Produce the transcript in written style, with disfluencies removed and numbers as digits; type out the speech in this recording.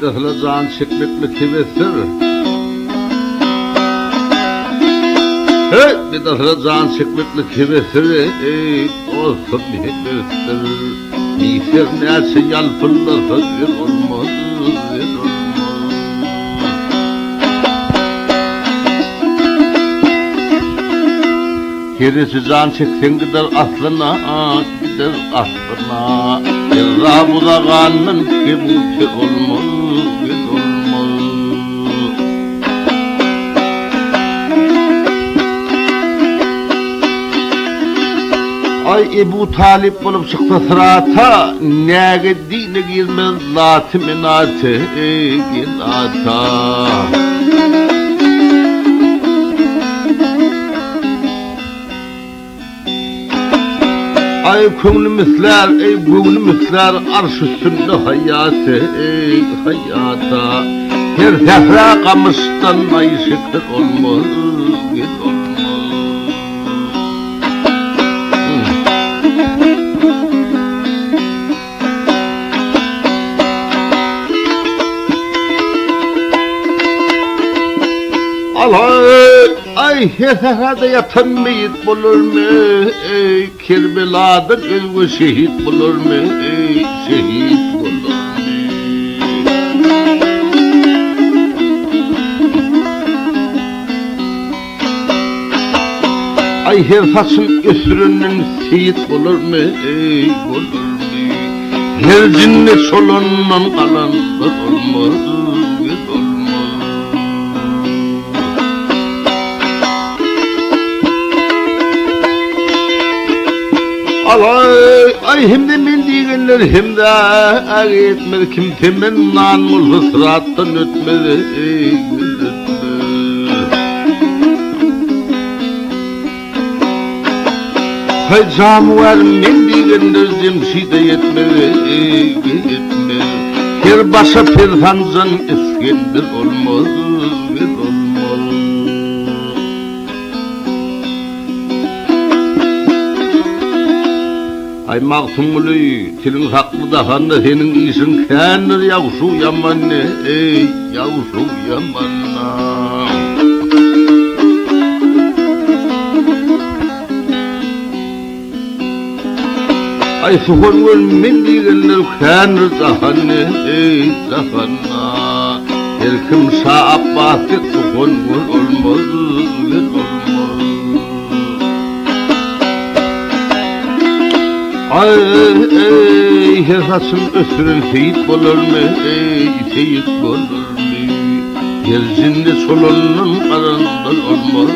defle can çekmekle kivesir. Hey, bir defle can çekmekle kivesir. Ey, olsun hekesir. Nişer neyse yalpırlasa bir olmaz, bir olmaz. Gerisi can çeksen gider aslına, gider aslına. Yerra budağanın kebuki olmaz, bir olmaz. Ay Ebu Talip bolup çıktı sırata, nege dine girmez zat-ı minate, ginata. Ay köngülümüzler, ey göğlümüzler, arş üstünde hayatı, ey hayata. Her sefra kamıştan ay şıkır olmaz, git olmaz. Ay her seferde yatan meyit bulur mu? Ey Kerbela'da özgü şehit bulur mu? Ey şehit bulur mu? Ay her saçın ösürünün seyit bulur mu? Ey bulur mu? Her cinnet solundan kalan olmaz, olmaz. Ay hem de men diyenler hem de etmedi kim temen nanmul hısrattan ötmedi, ötmedi. Hay camuvar men diyenler cemşide yetmedi, yetmedi. Her başa perhancan İskender olmaz, olmaz. Ay mağtumulu, tilin haklı da handa senin işin kendir yavşu yaman ne, ey yavşu yaman na. Ay suhun gül men diyenler kendir zahanne, ey zahanna. Her kim şaabbahtı suhun gül olmaz, olmaz. Ay her saçın ösürün seyit bulur mu? Ey seyit bulur mu? Yerzinde solunun karandan olmaz,